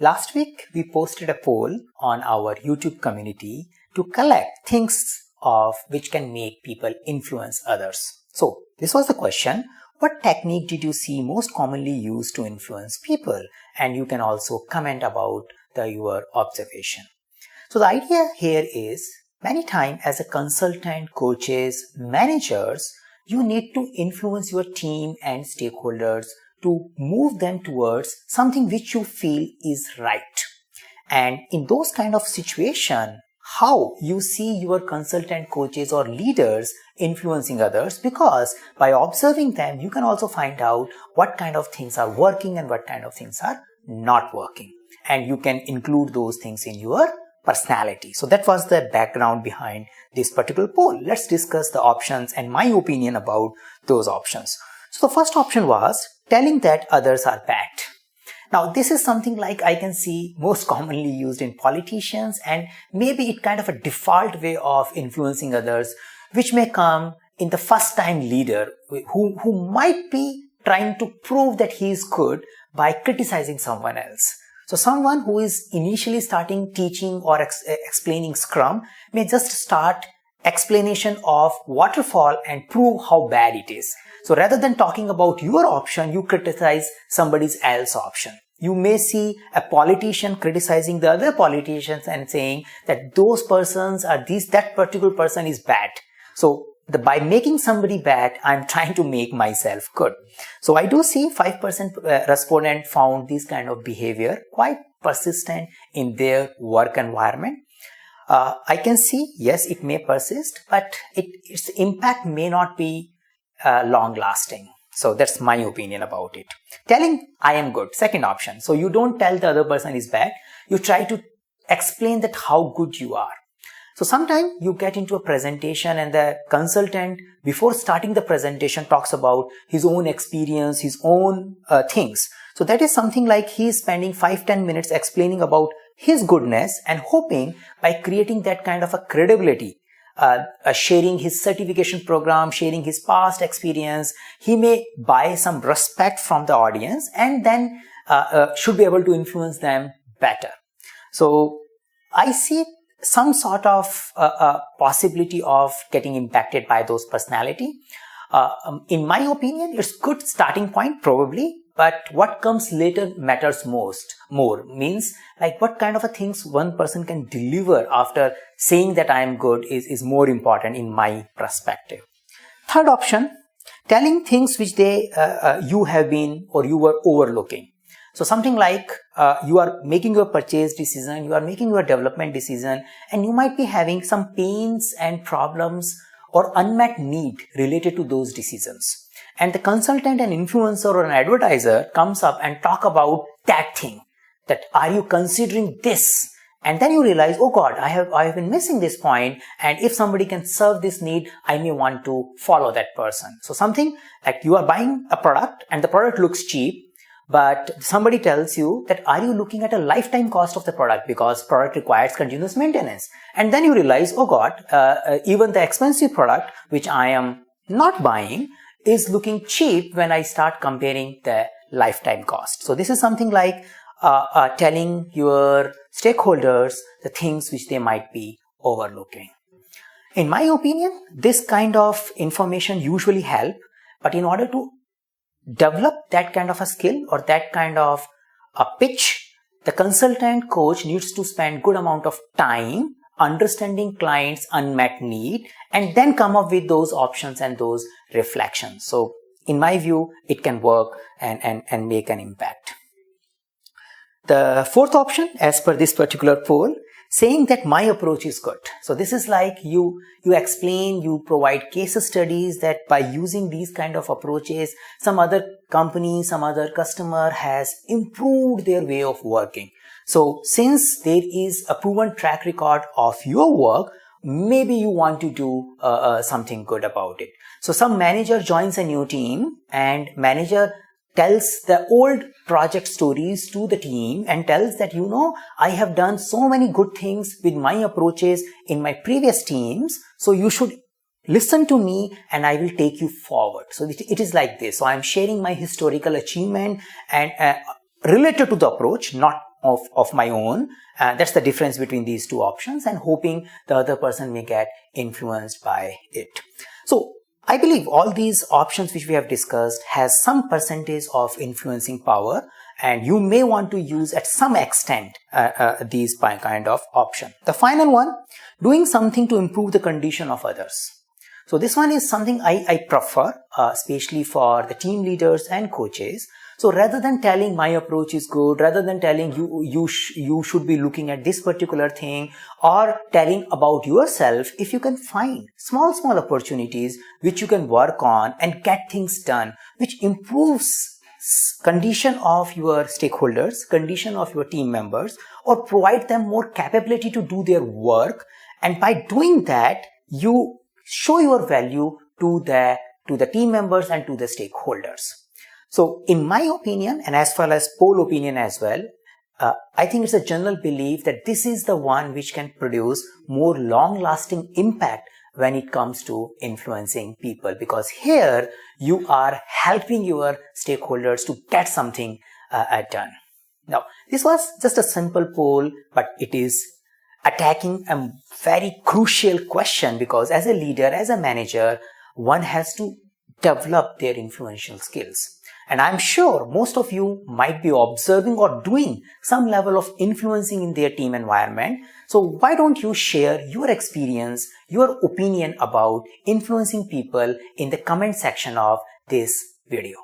Last week, we posted a poll on our YouTube community to collect things of which can make people influence others. So, this was the question: what technique did you see most commonly used to influence people? And you can also comment about your observation. So, the idea here is, many times as a consultant, coaches, managers, you need to influence your team and stakeholders to move them towards something which you feel is right. And in those kind of situation, how you see your consultant, coaches or leaders influencing others, because by observing them, you can also find out what kind of things are working and what kind of things are not working. And you can include those things in your personality. So that was the background behind this particular poll. Let's discuss the options and my opinion about those options. So the first option was telling that others are bad. Now this is something like I can see most commonly used in politicians, and maybe it kind of a default way of influencing others, which may come in the first time leader who might be trying to prove that he is good by criticizing someone else. So someone who is initially starting teaching or explaining Scrum may just start explanation of waterfall and prove how bad it is. So rather than talking about your option, you criticize somebody else's option. You may see a politician criticizing the other politicians and saying that those persons are that particular person is bad. So by making somebody bad, I'm trying to make myself good. So I do see 5% respondent found this kind of behavior quite persistent in their work environment. I can see, yes, it may persist, but its impact may not be long lasting. So that's my opinion about it. Telling I am good, second option. So you don't tell the other person is bad. You try to explain that how good you are. So sometimes you get into a presentation and the consultant, before starting the presentation, talks about his own experience, his own things. So that is something like he is spending 5-10 minutes explaining about his goodness and hoping by creating that kind of a credibility, sharing his certification program, sharing his past experience, he may buy some respect from the audience and then should be able to influence them better. So I see some sort of possibility of getting impacted by those personality. In my opinion, it's good starting point probably, but what comes later matters more. Means like what kind of a things one person can deliver after saying that I am good is more important in my perspective. Third option, telling things which you have been or you were overlooking. So something like you are making your purchase decision, you are making your development decision, and you might be having some pains and problems or unmet need related to those decisions. And the consultant, an influencer or an advertiser comes up and talk about that thing, that are you considering this? And then you realize, oh God, I have been missing this point, and if somebody can serve this need, I may want to follow that person. So something like you are buying a product and the product looks cheap, but somebody tells you that are you looking at a lifetime cost of the product, because product requires continuous maintenance. And then you realize, oh God, even the expensive product which I am not buying is looking cheap when I start comparing the lifetime cost. So this is something like telling your stakeholders the things which they might be overlooking. In my opinion, this kind of information usually help, but in order to develop that kind of a skill or that kind of a pitch, the consultant coach needs to spend good amount of time understanding clients' unmet need and then come up with those options and those reflections. So in my view, it can work and make an impact. The fourth option, as per this particular poll, saying that my approach is good. So this is like you explain, you provide case studies that by using these kind of approaches, some other company, some other customer has improved their way of working. So since there is a proven track record of your work, maybe you want to do something good about it. So some manager joins a new team and manager tells the old project stories to the team and tells that, I have done so many good things with my approaches in my previous teams. So you should listen to me and I will take you forward. So it is like this. So I'm sharing my historical achievement and related to the approach, not of my own. That's the difference between these two options, and hoping the other person may get influenced by it. So I believe all these options which we have discussed has some percentage of influencing power, and you may want to use at some extent these kind of option. The final one, doing something to improve the condition of others. So this one is something I prefer, especially for the team leaders and coaches. So rather than telling my approach is good, rather than telling you should be looking at this particular thing, or telling about yourself, if you can find small opportunities which you can work on and get things done, which improves condition of your stakeholders, condition of your team members, or provide them more capability to do their work, and by doing that, you show your value to the team members and to the stakeholders. So in my opinion, and as far as poll opinion as well, I think it's a general belief that this is the one which can produce more long-lasting impact when it comes to influencing people, because here you are helping your stakeholders to get something done. Now, this was just a simple poll, but it is attacking a very crucial question, because as a leader, as a manager, one has to develop their influential skills. And I'm sure most of you might be observing or doing some level of influencing in their team environment. So why don't you share your experience, your opinion about influencing people in the comment section of this video?